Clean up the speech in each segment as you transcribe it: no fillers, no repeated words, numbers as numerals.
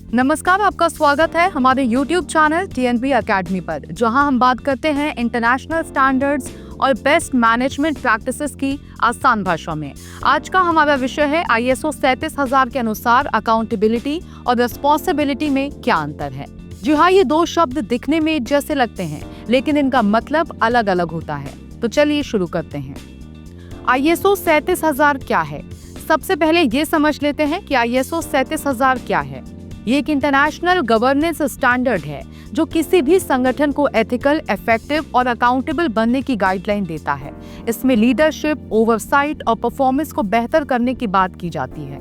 नमस्कार, आपका स्वागत है हमारे YouTube चैनल TNP अकेडमी पर, जहां हम बात करते हैं इंटरनेशनल स्टैंडर्ड्स और बेस्ट मैनेजमेंट प्रैक्टिसेस की आसान भाषा में। आज का हमारा विषय है ISO 37000 के अनुसार अकाउंटेबिलिटी और रिस्पॉन्सिबिलिटी में क्या अंतर है। जी हाँ, ये दो शब्द दिखने में जैसे लगते हैं, लेकिन इनका मतलब अलग अलग होता है। तो चलिए शुरू करते हैं। ISO 37000 क्या है? सबसे पहले ये समझ लेते हैं कि ISO 37000 क्या है। ये एक इंटरनेशनल गवर्नेंस स्टैंडर्ड है जो किसी भी संगठन को एथिकल, इफेक्टिव और अकाउंटेबल बनने की गाइडलाइन देता है। इसमें लीडरशिप, ओवरसाइट और परफॉर्मेंस को बेहतर करने की बात की जाती है।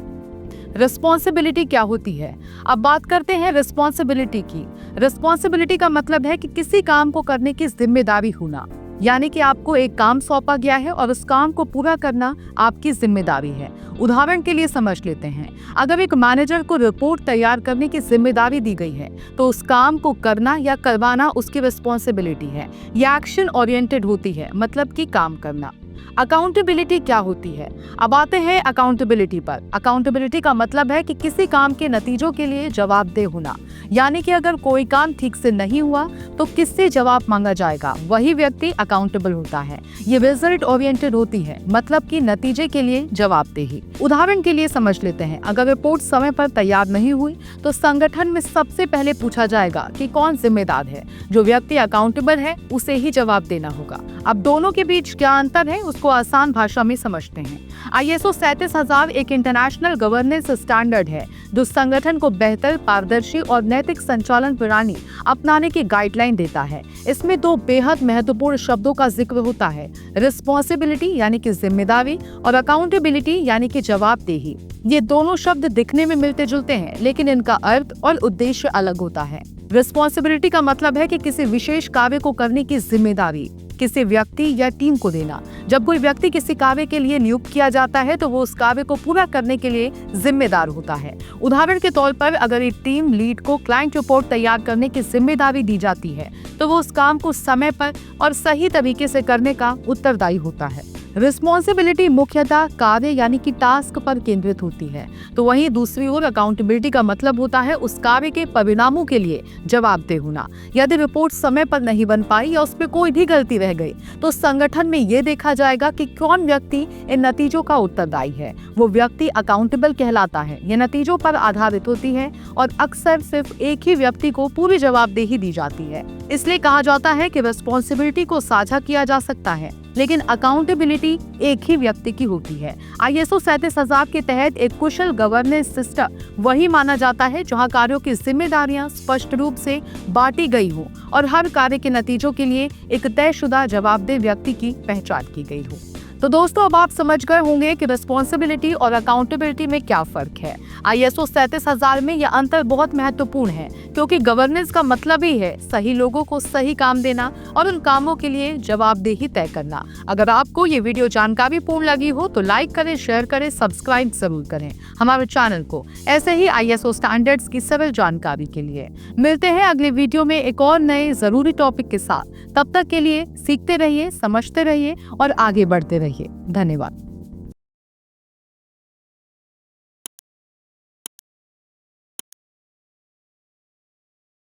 रिस्पॉन्सिबिलिटी क्या होती है? अब बात करते हैं रिस्पॉन्सिबिलिटी की। रिस्पॉन्सिबिलिटी का मतलब है कि किसी काम को करने की जिम्मेदारी होना, यानी कि आपको एक काम सौंपा गया है और उस काम को पूरा करना आपकी जिम्मेदारी है। उदाहरण के लिए समझ लेते हैं, अगर एक मैनेजर को रिपोर्ट तैयार करने की जिम्मेदारी दी गई है तो उस काम को करना या करवाना उसकी रिस्पॉन्सिबिलिटी है। ये एक्शन ओरिएंटेड होती है, मतलब कि काम करना। अकाउंटेबिलिटी क्या होती है? अब आते हैं अकाउंटेबिलिटी पर। अकाउंटेबिलिटी का मतलब है कि किसी काम के नतीजों के लिए जवाबदेह होना, यानी कि अगर कोई काम ठीक से नहीं हुआ तो किससे जवाब मांगा जाएगा, वही व्यक्ति अकाउंटेबल होता है। ये रिजल्ट ओरिएंटेड होती है, मतलब कि नतीजे के लिए जवाबदेही। उदाहरण के लिए समझ लेते हैं, अगर रिपोर्ट समय पर तैयार नहीं हुई तो संगठन में सबसे पहले पूछा जाएगा कि कौन जिम्मेदार है। जो व्यक्ति अकाउंटेबल है उसे ही जवाब देना होगा। अब दोनों के बीच क्या अंतर है उसको आसान भाषा में समझते हैं। ISO 37000 एक इंटरनेशनल गवर्नेंस स्टैंडर्ड है जो संगठन को बेहतर, पारदर्शी और नैतिक संचालन प्रणाली अपनाने की गाइडलाइन देता है। इसमें दो बेहद महत्वपूर्ण शब्दों का जिक्र होता है, रिस्पॉन्सिबिलिटी यानी कि जिम्मेदारी और अकाउंटेबिलिटी यानी कि जवाबदेही। ये दोनों शब्द दिखने में मिलते जुलते हैं, लेकिन इनका अर्थ और उद्देश्य अलग होता है। रिस्पॉन्सिबिलिटी का मतलब है कि किसी विशेष कार्य को करने की जिम्मेदारी किसी व्यक्ति या टीम को देना। जब कोई व्यक्ति किसी कार्य के लिए नियुक्त किया जाता है तो वो उस कार्य को पूरा करने के लिए जिम्मेदार होता है। उदाहरण के तौर पर, अगर एक टीम लीड को क्लाइंट रिपोर्ट तैयार करने की जिम्मेदारी दी जाती है तो वो उस काम को समय पर और सही तरीके से करने का उत्तरदायी होता है। रिस्पॉन्सिबिलिटी मुख्यतः कार्य यानी कि टास्क पर केंद्रित होती है, तो वहीं दूसरी ओर अकाउंटेबिलिटी का मतलब होता है उस कार्य के परिणामों के लिए जवाबदेह होना। यदि रिपोर्ट समय पर नहीं बन पाई या उसमें कोई भी गलती रह गई तो संगठन में ये देखा जाएगा कि कौन व्यक्ति इन नतीजों का उत्तरदायी है। वो व्यक्ति अकाउंटेबल कहलाता है। ये नतीजों पर आधारित होती है और अक्सर सिर्फ एक ही व्यक्ति को पूरी जवाबदेही दी जाती है। इसलिए कहा जाता है कि रिस्पॉन्सिबिलिटी को साझा किया जा सकता है, लेकिन अकाउंटेबिलिटी एक ही व्यक्ति की होती है। ISO 37000 के तहत एक कुशल गवर्नेंस सिस्टम वही माना जाता है जहां कार्यों की जिम्मेदारियां स्पष्ट रूप से बांटी गई हो और हर कार्य के नतीजों के लिए एक तयशुदा जवाबदेह व्यक्ति की पहचान की गई हो। तो दोस्तों, अब आप समझ गए होंगे कि रिस्पॉन्सिबिलिटी और अकाउंटेबिलिटी में क्या फर्क है। ISO 37000 में यह अंतर बहुत महत्वपूर्ण है, क्योंकि गवर्नेंस का मतलब ही है सही लोगों को सही काम देना और उन कामों के लिए जवाबदेही तय करना। अगर आपको ये वीडियो जानकारीपूर्ण लगी हो तो लाइक करें, शेयर करें, सब्सक्राइब जरूर करें हमारे चैनल को। ऐसे ही ISO स्टैंडर्ड्स की सरल जानकारी के लिए मिलते हैं अगले वीडियो में एक और नए जरूरी टॉपिक के साथ। तब तक के लिए सीखते रहिए, समझते रहिए और आगे बढ़ते रहिए। धन्यवाद।